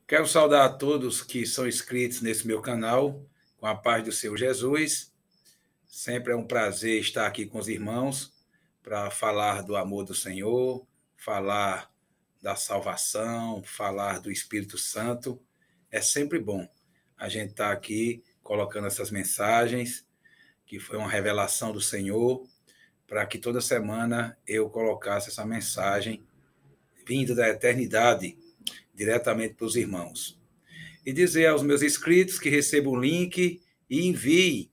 Quero saudar a todos que são inscritos nesse meu canal, com a paz do Senhor Jesus. Sempre é um prazer estar aqui com os irmãos para falar do amor do Senhor, falar da salvação, falar do Espírito Santo. É sempre bom a gente estar aqui colocando essas mensagens, que foi uma revelação do Senhor, para que toda semana eu colocasse essa mensagem vinda da eternidade diretamente para os irmãos. E dizer aos meus inscritos que recebam o link e envie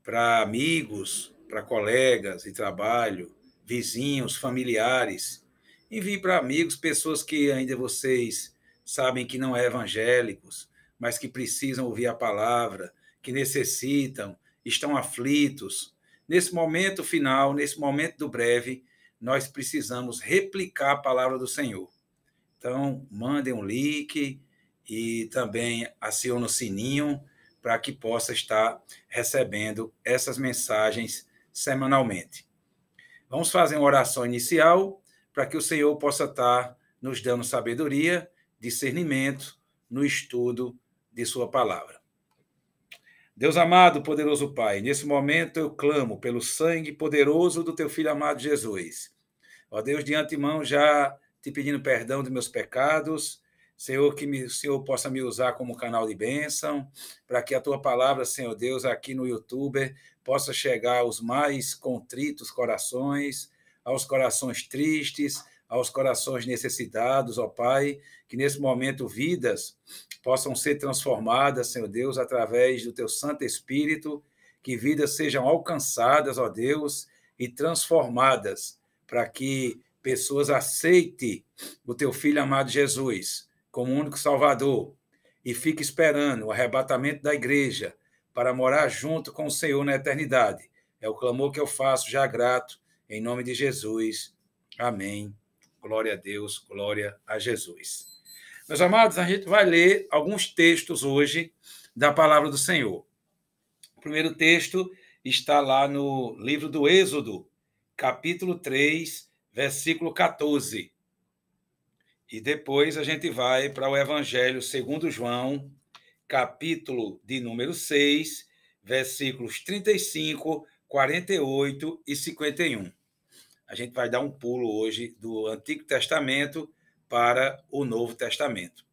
para amigos, para colegas de trabalho, vizinhos, familiares. Envie para amigos, pessoas que ainda vocês sabem que não é evangélicos, mas que precisam ouvir a palavra, que necessitam, estão aflitos. Nesse momento final, nesse momento do breve, nós precisamos replicar a palavra do Senhor. Então, mandem um link e também acione o sininho para que possa estar recebendo essas mensagens semanalmente. Vamos fazer uma oração inicial para que o Senhor possa estar nos dando sabedoria, discernimento no estudo de sua palavra. Deus amado, poderoso Pai, nesse momento eu clamo pelo sangue poderoso do teu Filho amado Jesus. Ó Deus, de antemão já te pedindo perdão dos meus pecados, Senhor, que o Senhor possa me usar como canal de bênção, para que a tua palavra, Senhor Deus, aqui no YouTube, possa chegar aos mais contritos corações, aos corações tristes, aos corações necessitados, ó Pai, que nesse momento vidas possam ser transformadas, Senhor Deus, através do teu Santo Espírito, que vidas sejam alcançadas, ó Deus, e transformadas, para que pessoas aceitem o teu Filho amado Jesus como único Salvador e fique esperando o arrebatamento da igreja para morar junto com o Senhor na eternidade. É o clamor que eu faço já grato, em nome de Jesus. Amém. Glória a Deus, glória a Jesus. Meus amados, a gente vai ler alguns textos hoje da palavra do Senhor. O primeiro texto está lá no livro do Êxodo, capítulo 3, versículo 14. E depois a gente vai para o Evangelho segundo João, capítulo de número 6, versículos 35, 48 e 51. A gente vai dar um pulo hoje do Antigo Testamento para o Novo Testamento.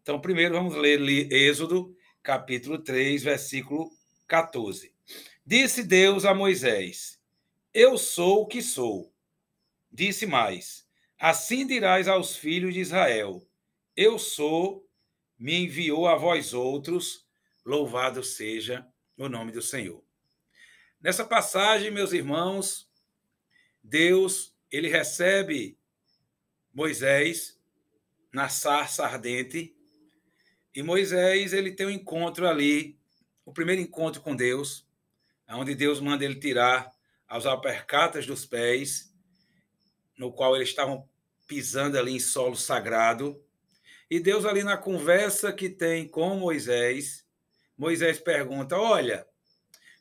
Então, primeiro vamos ler Êxodo, capítulo 3, versículo 14. Disse Deus a Moisés: Eu sou o que sou. Disse mais: Assim dirás aos filhos de Israel: Eu sou, me enviou a vós outros, louvado seja o nome do Senhor. Nessa passagem, meus irmãos, Deus, ele recebe Moisés na sarça ardente, e Moisés, ele tem um encontro ali, o primeiro encontro com Deus, onde Deus manda ele tirar as alpercatas dos pés, no qual eles estavam pisando ali em solo sagrado. E Deus ali na conversa que tem com Moisés, Moisés pergunta: olha,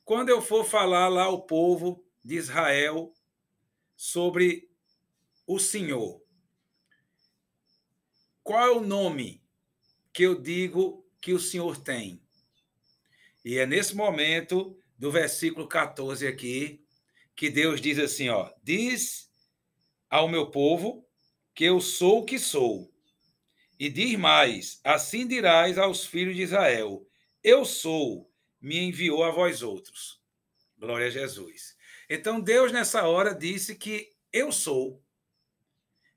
quando eu for falar lá ao povo de Israel sobre o Senhor, qual é o nome que eu digo que o Senhor tem? E é nesse momento do versículo 14 aqui que Deus diz assim, ó: diz ao meu povo que eu sou o que sou. E diz mais: assim dirás aos filhos de Israel: eu sou, me enviou a vós outros. Glória a Jesus. Então Deus nessa hora disse que eu sou.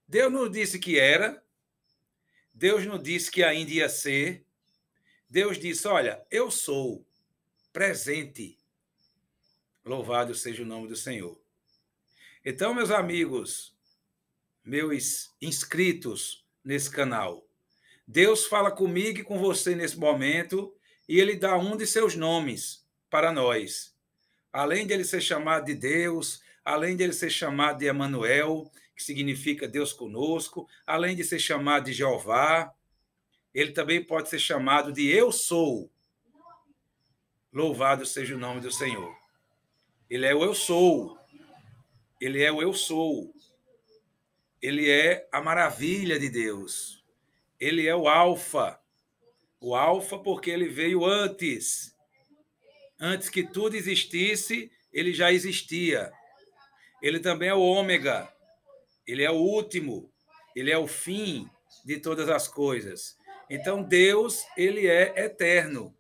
Deus não disse que era, Deus não disse que ainda ia ser. Deus disse: olha, eu sou presente. Louvado seja o nome do Senhor. Então, meus amigos, meus inscritos nesse canal, Deus fala comigo e com você nesse momento e ele dá um de seus nomes para nós. Além de ele ser chamado de Deus, além de ele ser chamado de Emanuel, que significa Deus conosco, além de ser chamado de Jeová, ele também pode ser chamado de Eu Sou. Louvado seja o nome do Senhor. Ele é o Eu Sou. Ele é o Eu Sou. Ele é a maravilha de Deus. Ele é o Alfa. O Alfa porque ele veio antes. Antes que tudo existisse, ele já existia. Ele também é o Ômega. Ele é o último. Ele é o fim de todas as coisas. Então, Deus, ele é eterno.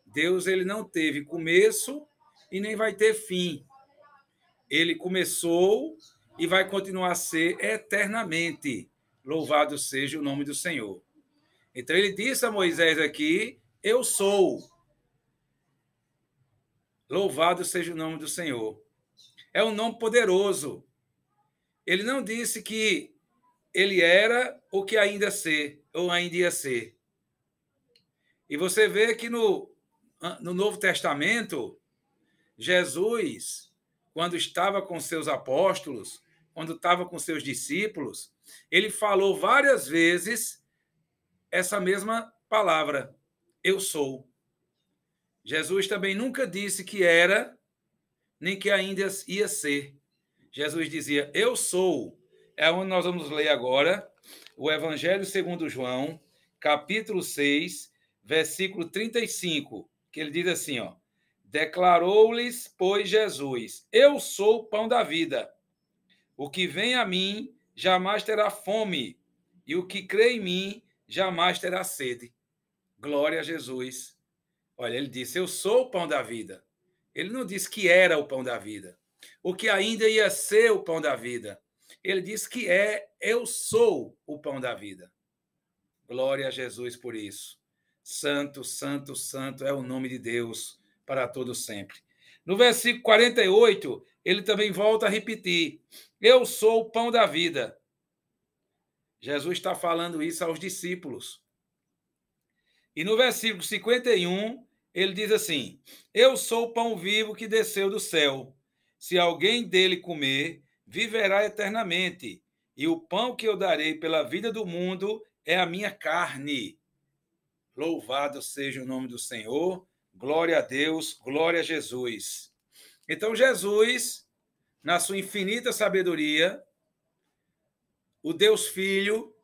Deus, ele não teve começo e nem vai ter fim. Ele começou e vai continuar a ser eternamente. Louvado seja o nome do Senhor. Então, ele disse a Moisés aqui, eu sou. Louvado seja o nome do Senhor. É um nome poderoso. Ele não disse que ele era o que ainda ser, ou ainda ia ser. E você vê que no Novo Testamento, Jesus, quando estava com seus apóstolos, quando estava com seus discípulos, ele falou várias vezes essa mesma palavra, eu sou. Jesus também nunca disse que era, nem que ainda ia ser. Jesus dizia, eu sou. É onde nós vamos ler agora o Evangelho segundo João, capítulo 6, versículo 35, que ele diz assim, ó, declarou-lhes, pois, Jesus, eu sou o pão da vida. O que vem a mim jamais terá fome, e o que crê em mim jamais terá sede. Glória a Jesus. Olha, ele disse, eu sou o pão da vida. Ele não disse que era o pão da vida. O que ainda ia ser o pão da vida. Ele disse que eu sou o pão da vida. Glória a Jesus por isso. Santo, santo, santo é o nome de Deus para todo sempre. No versículo 48, ele também volta a repetir, eu sou o pão da vida. Jesus está falando isso aos discípulos. E no versículo 51, ele diz assim, eu sou o pão vivo que desceu do céu. Se alguém dele comer, viverá eternamente. E o pão que eu darei pela vida do mundo é a minha carne. Louvado seja o nome do Senhor. Glória a Deus, glória a Jesus. Então, Jesus, na sua infinita sabedoria, o Deus Filho,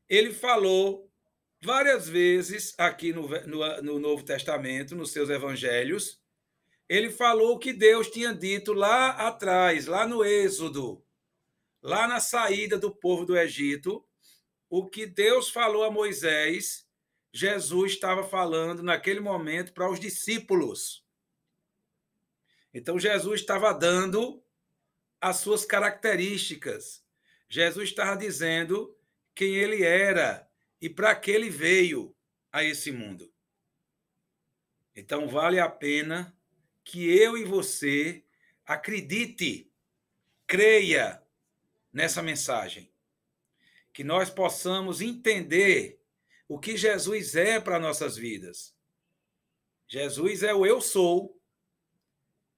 ele falou várias vezes aqui no Novo Testamento, nos seus evangelhos, ele falou o que Deus tinha dito lá atrás, lá no Êxodo, lá na saída do povo do Egito, o que Deus falou a Moisés, Jesus estava falando naquele momento para os discípulos. Então, Jesus estava dando as suas características. Jesus estava dizendo quem ele era e para que ele veio a esse mundo. Então, vale a pena que eu e você acredite, creia nessa mensagem. Que nós possamos entender o que Jesus é para nossas vidas. Jesus é o eu sou.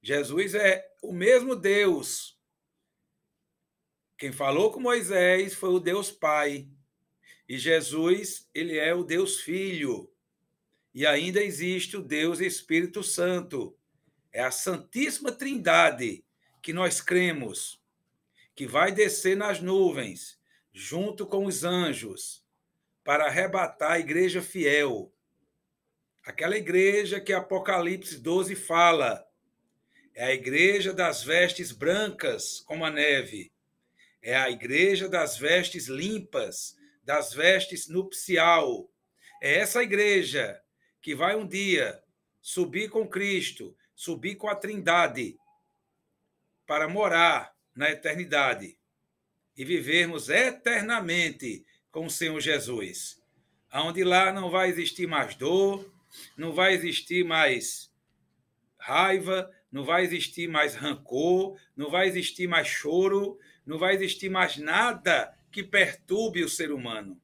Jesus é o mesmo Deus. Quem falou com Moisés foi o Deus Pai. E Jesus, ele é o Deus Filho. E ainda existe o Deus Espírito Santo. É a Santíssima Trindade que nós cremos, que vai descer nas nuvens, junto com os anjos, para arrebatar a igreja fiel. Aquela igreja que Apocalipse 12 fala. É a igreja das vestes brancas como a neve. É a igreja das vestes limpas, das vestes nupcial. É essa igreja que vai um dia subir com Cristo, subir com a Trindade, para morar na eternidade e vivermos eternamente com o Senhor Jesus. Onde lá não vai existir mais dor, não vai existir mais raiva, não vai existir mais rancor, não vai existir mais choro, não vai existir mais nada que perturbe o ser humano.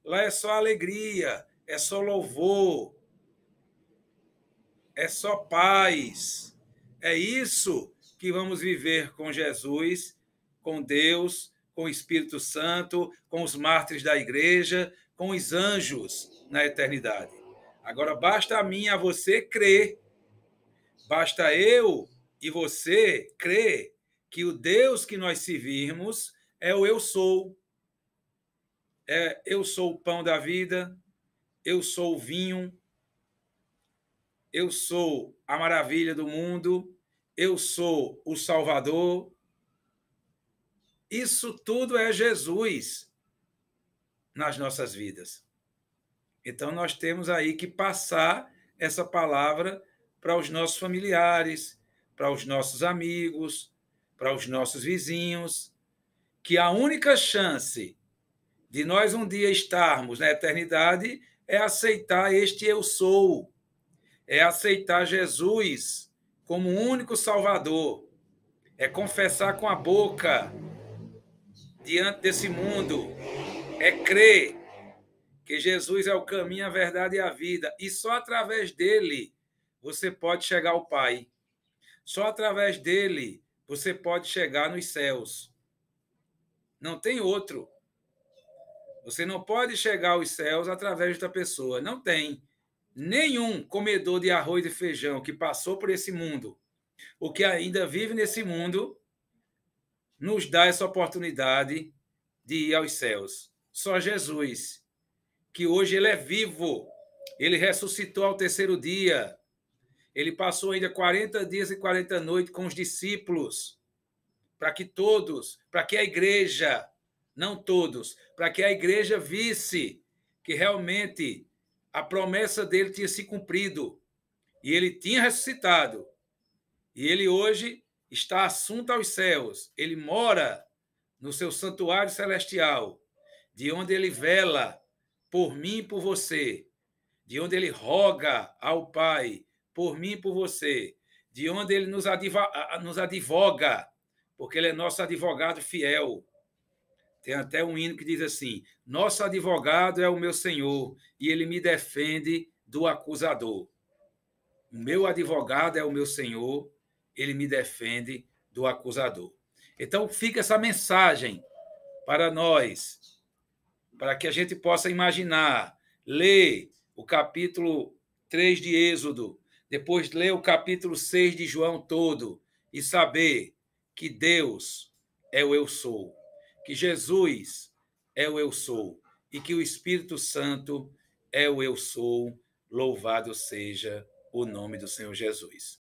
Lá é só alegria, é só louvor, é só paz. É isso que vamos viver com Jesus, com Deus, com o Espírito Santo, com os mártires da igreja, com os anjos na eternidade. Agora, basta a mim e a você crer. Basta eu e você crer que o Deus que nós servirmos é o eu sou. Eu sou o pão da vida, eu sou o vinho, eu sou a maravilha do mundo, eu sou o Salvador. Isso tudo é Jesus nas nossas vidas. Então, nós temos aí que passar essa palavra para os nossos familiares, para os nossos amigos, para os nossos vizinhos, que a única chance de nós um dia estarmos na eternidade é aceitar este eu sou, é aceitar Jesus como o único Salvador, é confessar com a boca diante desse mundo, é crer que Jesus é o caminho, a verdade e a vida, e só através dele você pode chegar ao Pai. Só através dele você pode chegar nos céus. Não tem outro. Você não pode chegar aos céus através de outra pessoa. Não tem. Nenhum comedor de arroz e feijão que passou por esse mundo, ou que ainda vive nesse mundo, nos dá essa oportunidade de ir aos céus. Só Jesus, que hoje ele é vivo, ele ressuscitou ao terceiro dia, ele passou ainda 40 dias e 40 noites com os discípulos, para que a igreja, não todos, para que a igreja visse que realmente a promessa dele tinha se cumprido, e ele tinha ressuscitado, e ele hoje está assunto aos céus, ele mora no seu santuário celestial, de onde ele vela por mim e por você, de onde ele roga ao Pai por mim e por você, de onde ele nos advoga, porque ele é nosso advogado fiel. Tem até um hino que diz assim: nosso advogado é o meu Senhor, e ele me defende do acusador. O meu advogado é o meu Senhor, ele me defende do acusador. Então, fica essa mensagem para nós, para que a gente possa imaginar, ler o capítulo 3 de Êxodo, depois ler o capítulo 6 de João todo e saber que Deus é o eu sou, que Jesus é o eu sou e que o Espírito Santo é o eu sou. Louvado seja o nome do Senhor Jesus.